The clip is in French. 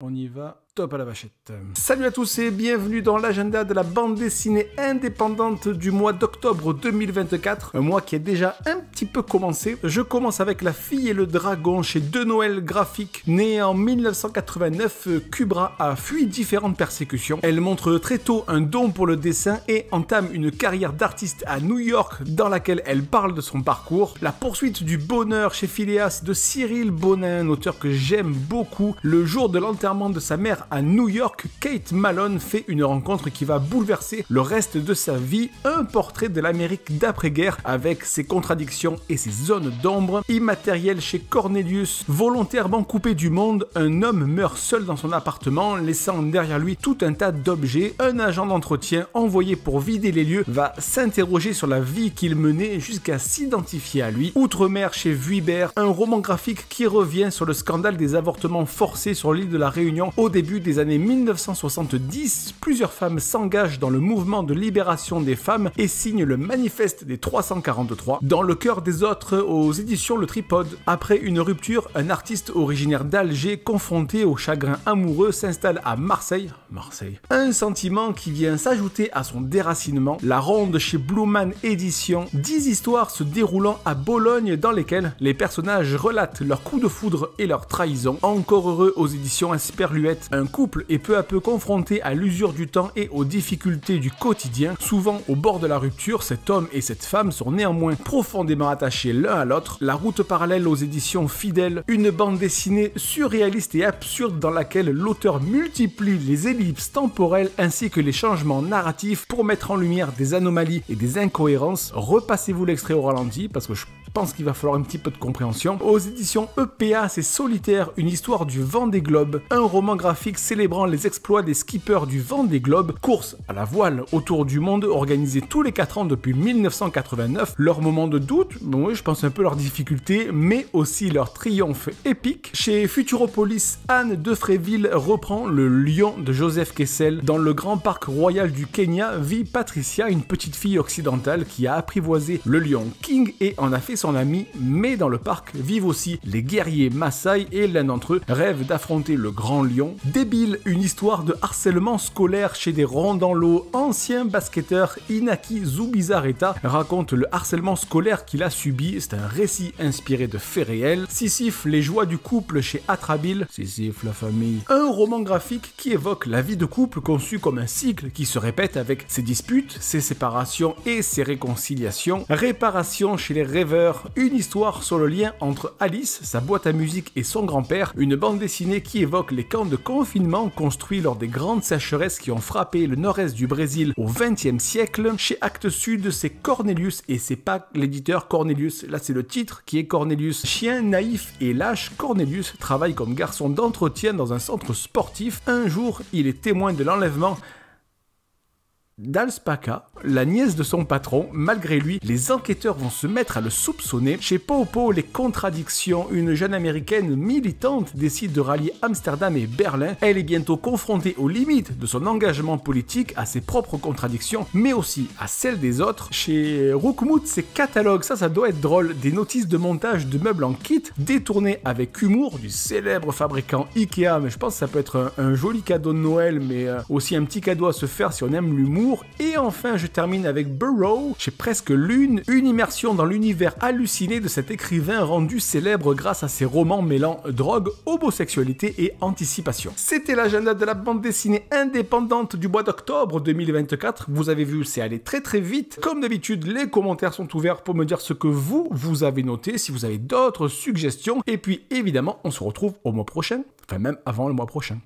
On y va, top à la vachette. Salut à tous et bienvenue dans l'agenda de la bande dessinée indépendante du mois d'octobre 2024. Un mois qui est déjà un petit peu commencé. Je commence avec La Fille et le Dragon chez De Noël Graphique. Née en 1989, Kubra a fui différentes persécutions. Elle montre très tôt un don pour le dessin et entame une carrière d'artiste à New York dans laquelle elle parle de son parcours. La poursuite du bonheur chez Phileas de Cyril Bonin, un auteur que j'aime beaucoup. Le jour de l'enterrement de sa mère à New York, Kate Malone fait une rencontre qui va bouleverser le reste de sa vie, un portrait de l'Amérique d'après-guerre avec ses contradictions et ses zones d'ombre. Immatériel chez Cornelius, volontairement coupé du monde, un homme meurt seul dans son appartement, laissant derrière lui tout un tas d'objets. Un agent d'entretien envoyé pour vider les lieux va s'interroger sur la vie qu'il menait jusqu'à s'identifier à lui. Outre-mer chez Vuibert, un roman graphique qui revient sur le scandale des avortements forcés sur l'île de la Réunion au début des années 1970. Plusieurs femmes s'engagent dans le mouvement de libération des femmes et signent le manifeste des 343. Dans le cœur des autres, aux éditions Le Tripode. Après une rupture, un artiste originaire d'Alger confronté au chagrin amoureux s'installe à Marseille. Un sentiment qui vient s'ajouter à son déracinement. La Ronde chez Blueman Éditions. 10 histoires se déroulant à Bologne dans lesquelles les personnages relatent leurs coups de foudre et leurs trahisons. Encore heureux aux éditions Asperluette. Un couple est peu à peu confronté à l'usure du temps et aux difficultés du quotidien. Souvent au bord de la rupture, cet homme et cette femme sont néanmoins profondément attachés l'un à l'autre. La route parallèle aux éditions Fidèles. Une bande dessinée surréaliste et absurde dans laquelle l'auteur multiplie les ellipses temporelles ainsi que les changements narratifs pour mettre en lumière des anomalies et des incohérences. Repassez-vous l'extrait au ralenti parce que je pense qu'il va falloir un petit peu de compréhension. Aux éditions EPA, c'est Solitaire, une histoire du Vendée Globe, un roman graphique célébrant les exploits des skippers du Vendée Globe, course à la voile autour du monde organisée tous les 4 ans depuis 1989. Leur moment de doute, bon oui, je pense un peu leurs difficultés, mais aussi leur triomphe épique. Chez Futuropolis, Anne Defréville reprend le lion de Joseph Kessel. Dans le grand parc royal du Kenya vit Patricia, une petite fille occidentale qui a apprivoisé le lion King et en a fait son ami, mais dans le parc vivent aussi les guerriers Maasai et l'un d'entre eux rêve d'affronter le grand lion. Débile, une histoire de harcèlement scolaire chez des ronds dans l'eau. Ancien basketteur Inaki Zubizarreta raconte le harcèlement scolaire qu'il a subi. C'est un récit inspiré de faits réels. Sisyphe, les joies du couple chez Atrabile. Sisyphe, la famille. Un roman graphique qui évoque la vie de couple conçu comme un cycle qui se répète avec ses disputes, ses séparations et ses réconciliations. Réparation chez les rêveurs. Une histoire sur le lien entre Alice, sa boîte à musique et son grand-père. Une bande dessinée qui évoque les camps de confinement construits lors des grandes sécheresses qui ont frappé le nord-est du Brésil au XXe siècle. Chez Actes Sud, c'est Cornelius et c'est pas l'éditeur Cornelius. Là, c'est le titre qui est Cornelius. Chien naïf et lâche, Cornelius travaille comme garçon d'entretien dans un centre sportif. Un jour, il est témoin de l'enlèvement d'Alspaka, la nièce de son patron. Malgré lui, les enquêteurs vont se mettre à le soupçonner. Chez Popo, les contradictions, une jeune américaine militante décide de rallier Amsterdam et Berlin. Elle est bientôt confrontée aux limites de son engagement politique, à ses propres contradictions, mais aussi à celles des autres. Chez Roukmout, c'est Catalogue, ça doit être drôle, des notices de montage de meubles en kit, détournées avec humour du célèbre fabricant Ikea, mais je pense que ça peut être un joli cadeau de Noël, mais aussi un petit cadeau à se faire si on aime l'humour. Et enfin, je termine avec Burrow, chez Presque Lune, une immersion dans l'univers halluciné de cet écrivain rendu célèbre grâce à ses romans mêlant drogue, homosexualité et anticipation. C'était l'agenda de la bande dessinée indépendante du mois d'octobre 2024. Vous avez vu, c'est allé très très vite. Comme d'habitude, les commentaires sont ouverts pour me dire ce que vous avez noté, si vous avez d'autres suggestions. Et puis évidemment, on se retrouve au mois prochain, enfin même avant le mois prochain.